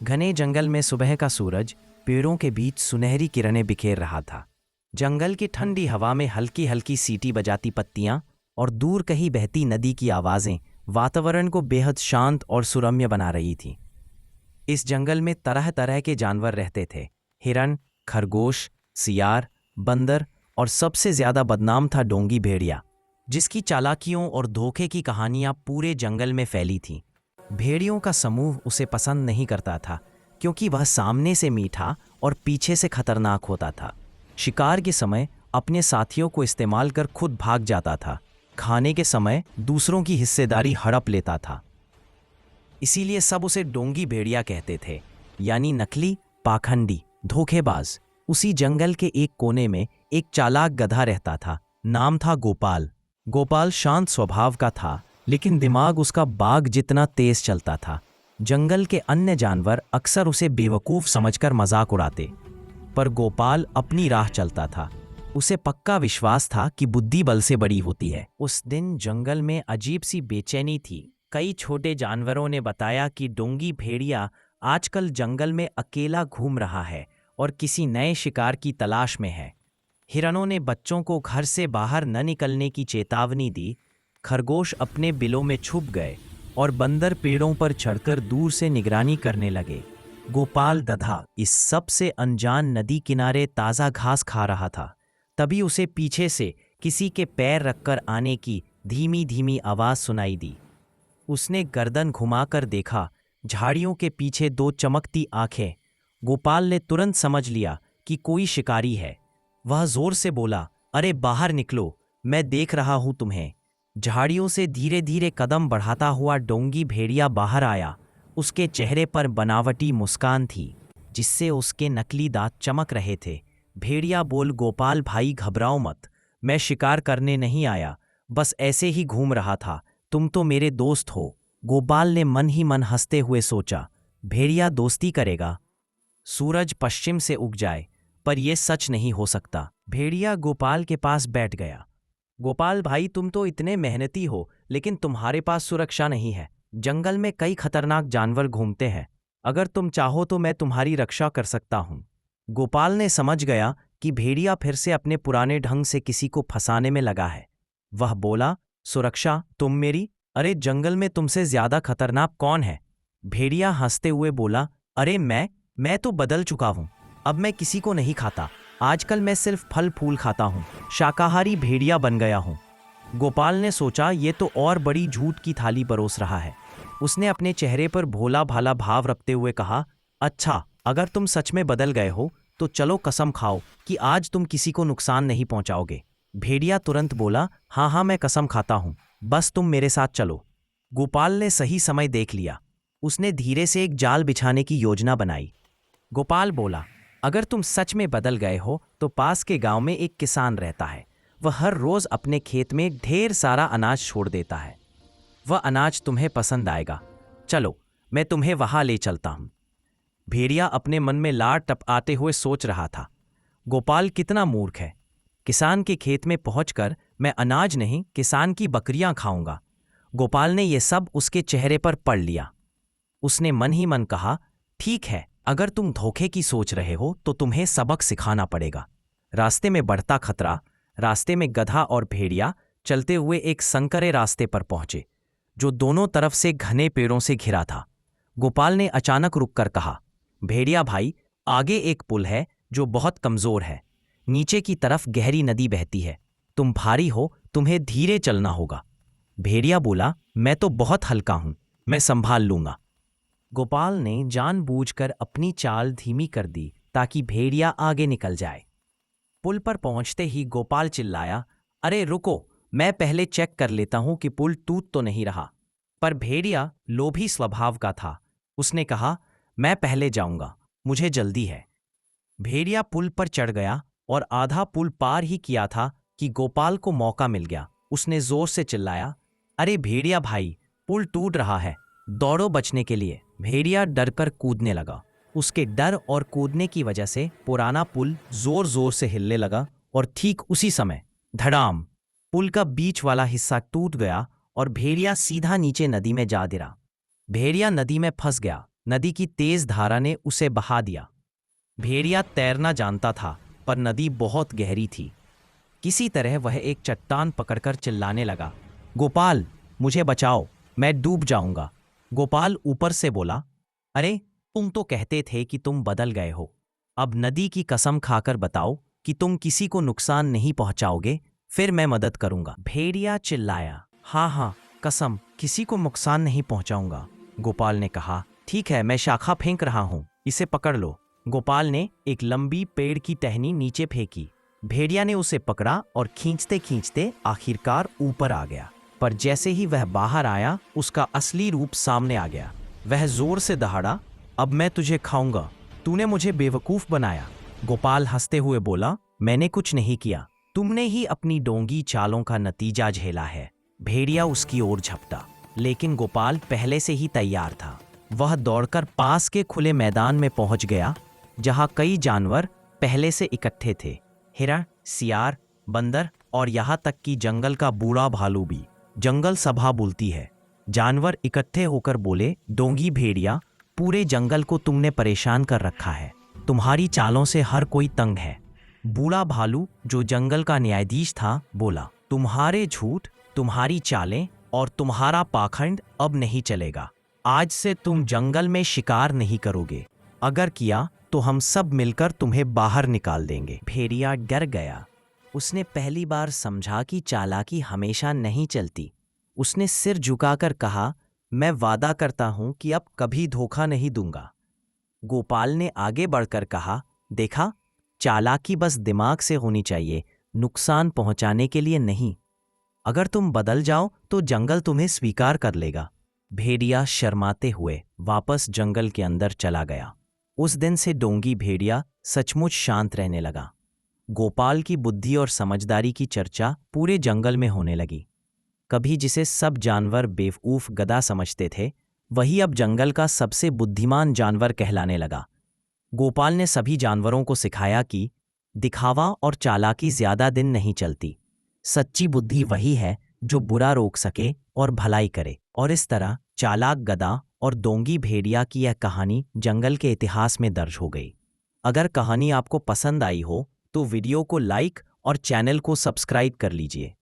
घने जंगल में सुबह का सूरज पेड़ों के बीच सुनहरी किरणें बिखेर रहा था। जंगल की ठंडी हवा में हल्की हल्की सीटी बजाती पत्तियां और दूर कहीं बहती नदी की आवाजें वातावरण को बेहद शांत और सुरम्य बना रही थीं। इस जंगल में तरह तरह के जानवर रहते थे। हिरन, खरगोश, सियार, बंदर और सबसे ज्यादा बदनाम था डोंगी भेड़िया, जिसकी चालाकियों और धोखे की कहानियां पूरे जंगल में फैली थीं। भेड़ियों का समूह उसे पसंद नहीं करता था, क्योंकि वह सामने से मीठा और पीछे से खतरनाक होता था। शिकार के समय अपने साथियों को इस्तेमाल कर खुद भाग जाता था। खाने के समय दूसरों की हिस्सेदारी हड़प लेता था। इसीलिए सब उसे डोंगी भेड़िया कहते थे, यानी नकली, पाखंडी, धोखेबाज। उसी जंगल के एक कोने में एक चालाक गधा रहता था। नाम था गोपाल। गोपाल शांत स्वभाव का था, लेकिन दिमाग उसका बाघ जितना तेज चलता था। जंगल के अन्य जानवर अक्सर उसे बेवकूफ समझकर मजाक उड़ाते, पर गोपाल अपनी राह चलता था। उसे पक्का विश्वास था कि बुद्धि बल से बड़ी होती है। उस दिन जंगल में अजीब सी बेचैनी थी। कई छोटे जानवरों ने बताया कि डोंगी भेड़िया आजकल जंगल में अकेला घूम रहा है और किसी नए शिकार की तलाश में है। हिरणों ने बच्चों को घर से बाहर न निकलने की चेतावनी दी। खरगोश अपने बिलों में छुप गए और बंदर पेड़ों पर चढ़कर दूर से निगरानी करने लगे। गोपाल गधा इस सब से अनजान नदी किनारे ताज़ा घास खा रहा था। तभी उसे पीछे से किसी के पैर रखकर आने की धीमी धीमी आवाज़ सुनाई दी। उसने गर्दन घुमाकर देखा, झाड़ियों के पीछे दो चमकती आंखें। गोपाल ने तुरंत समझ लिया कि कोई शिकारी है। वह जोर से बोला, अरे बाहर निकलो, मैं देख रहा हूं तुम्हें। झाड़ियों से धीरे धीरे कदम बढ़ाता हुआ डोंगी भेड़िया बाहर आया। उसके चेहरे पर बनावटी मुस्कान थी, जिससे उसके नकली दांत चमक रहे थे। भेड़िया बोल, गोपाल भाई घबराओ मत, मैं शिकार करने नहीं आया, बस ऐसे ही घूम रहा था। तुम तो मेरे दोस्त हो। गोपाल ने मन ही मन हंसते हुए सोचा, भेड़िया दोस्ती करेगा? सूरज पश्चिम से उग जाए, पर यह सच नहीं हो सकता। भेड़िया गोपाल के पास बैठ गया। गोपाल भाई, तुम तो इतने मेहनती हो, लेकिन तुम्हारे पास सुरक्षा नहीं है। जंगल में कई खतरनाक जानवर घूमते हैं। अगर तुम चाहो तो मैं तुम्हारी रक्षा कर सकता हूँ। गोपाल ने समझ गया कि भेड़िया फिर से अपने पुराने ढंग से किसी को फंसाने में लगा है। वह बोला, सुरक्षा? तुम मेरी? अरे जंगल में तुमसे ज्यादा खतरनाक कौन है? भेड़िया हंसते हुए बोला, अरे मैं तो बदल चुका हूँ। अब मैं किसी को नहीं खाता। आजकल मैं सिर्फ फल फूल खाता हूँ। शाकाहारी भेड़िया बन गया हूँ। गोपाल ने सोचा, ये तो और बड़ी झूठ की थाली परोस रहा है। उसने अपने चेहरे पर भोला भाला भाव रखते हुए कहा, अच्छा, अगर तुम सच में बदल गए हो तो चलो कसम खाओ कि आज तुम किसी को नुकसान नहीं पहुंचाओगे। भेड़िया तुरंत बोला, हाँ हाँ, मैं कसम खाता हूँ, बस तुम मेरे साथ चलो। गोपाल ने सही समय देख लिया। उसने धीरे से एक जाल बिछाने की योजना बनाई। गोपाल बोला, अगर तुम सच में बदल गए हो तो पास के गांव में एक किसान रहता है। वह हर रोज अपने खेत में ढेर सारा अनाज छोड़ देता है। वह अनाज तुम्हें पसंद आएगा। चलो, मैं तुम्हें वहां ले चलता हूं। भेड़िया अपने मन में लार टपकाते हुए सोच रहा था, गोपाल कितना मूर्ख है। किसान के खेत में पहुंचकर मैं अनाज नहीं, किसान की बकरियां खाऊंगा। गोपाल ने यह सब उसके चेहरे पर पढ़ लिया। उसने मन ही मन कहा, ठीक है, अगर तुम धोखे की सोच रहे हो तो तुम्हें सबक सिखाना पड़ेगा। रास्ते में बढ़ता खतरा। रास्ते में गधा और भेड़िया चलते हुए एक संकरे रास्ते पर पहुंचे, जो दोनों तरफ से घने पेड़ों से घिरा था। गोपाल ने अचानक रुककर कहा, भेड़िया भाई, आगे एक पुल है जो बहुत कमजोर है। नीचे की तरफ गहरी नदी बहती है। तुम भारी हो, तुम्हें धीरे चलना होगा। भेड़िया बोला, मैं तो बहुत हल्का हूं, मैं संभाल लूंगा। गोपाल ने जानबूझकर अपनी चाल धीमी कर दी ताकि भेड़िया आगे निकल जाए। पुल पर पहुंचते ही गोपाल चिल्लाया, अरे रुको, मैं पहले चेक कर लेता हूं कि पुल टूट तो नहीं रहा। पर भेड़िया लोभी स्वभाव का था। उसने कहा, मैं पहले जाऊंगा, मुझे जल्दी है। भेड़िया पुल पर चढ़ गया और आधा पुल पार ही किया था कि गोपाल को मौका मिल गया। उसने जोर से चिल्लाया, अरे भेड़िया भाई, पुल टूट रहा है, दौड़ो बचने के लिए। भेड़िया डरकर कूदने लगा। उसके डर और कूदने की वजह से पुराना पुल जोर जोर से हिलने लगा और ठीक उसी समय धड़ाम, पुल का बीच वाला हिस्सा टूट गया और भेड़िया सीधा नीचे नदी में जा गिरा। भेड़िया नदी में फंस गया। नदी की तेज धारा ने उसे बहा दिया। भेड़िया तैरना जानता था, पर नदी बहुत गहरी थी। किसी तरह वह एक चट्टान पकड़कर चिल्लाने लगा, गोपाल, मुझे बचाओ, मैं डूब जाऊंगा। गोपाल ऊपर से बोला, अरे, तुम तो कहते थे कि तुम बदल गए हो। अब नदी की कसम खाकर बताओ कि तुम किसी को नुकसान नहीं पहुंचाओगे, फिर मैं मदद करूंगा। भेड़िया चिल्लाया, हाँ हाँ, कसम, किसी को नुकसान नहीं पहुंचाऊंगा। गोपाल ने कहा, ठीक है, मैं शाखा फेंक रहा हूं, इसे पकड़ लो। गोपाल ने एक लंबी पेड़ की टहनी नीचे फेंकी। भेड़िया ने उसे पकड़ा और खींचते खींचते आखिरकार ऊपर आ गया। पर जैसे ही वह बाहर आया, उसका असली रूप सामने आ गया। वह जोर से दहाड़ा, अब मैं तुझे खाऊंगा, तूने मुझे बेवकूफ बनाया। गोपाल हंसते हुए बोला, मैंने कुछ नहीं किया, तुमने ही अपनी डोंगी चालों का नतीजा झेला है। भेड़िया उसकी ओर झपटा, लेकिन गोपाल पहले से ही तैयार था। वह दौड़कर पास के खुले मैदान में पहुंच गया, जहां कई जानवर पहले से इकट्ठे थे। हिरण, सियार, बंदर और यहाँ तक कि जंगल का बूढ़ा भालू भी। जंगल सभा बोलती है। जानवर इकट्ठे होकर बोले, डोंगी भेड़िया, पूरे जंगल को तुमने परेशान कर रखा है, तुम्हारी चालों से हर कोई तंग है। बूढ़ा भालू, जो जंगल का न्यायाधीश था, बोला, तुम्हारे झूठ, तुम्हारी चालें और तुम्हारा पाखंड अब नहीं चलेगा। आज से तुम जंगल में शिकार नहीं करोगे, अगर किया तो हम सब मिलकर तुम्हें बाहर निकाल देंगे। भेड़िया डर गया। उसने पहली बार समझा कि चालाकी हमेशा नहीं चलती। उसने सिर झुकाकर कहा, मैं वादा करता हूं कि अब कभी धोखा नहीं दूंगा। गोपाल ने आगे बढ़कर कहा, देखा, चालाकी बस दिमाग से होनी चाहिए, नुकसान पहुंचाने के लिए नहीं। अगर तुम बदल जाओ तो जंगल तुम्हें स्वीकार कर लेगा। भेड़िया शर्माते हुए वापस जंगल के अंदर चला गया। उस दिन से डोंगी भेड़िया सचमुच शांत रहने लगा। गोपाल की बुद्धि और समझदारी की चर्चा पूरे जंगल में होने लगी। कभी जिसे सब जानवर बेवकूफ गधा समझते थे, वही अब जंगल का सबसे बुद्धिमान जानवर कहलाने लगा। गोपाल ने सभी जानवरों को सिखाया कि दिखावा और चालाकी ज्यादा दिन नहीं चलती। सच्ची बुद्धि वही है जो बुरा रोक सके और भलाई करे। और इस तरह चालाक गधा और डोंगी भेड़िया की यह कहानी जंगल के इतिहास में दर्ज हो गई। अगर कहानी आपको पसंद आई हो तो वीडियो को लाइक और चैनल को सब्सक्राइब कर लीजिए।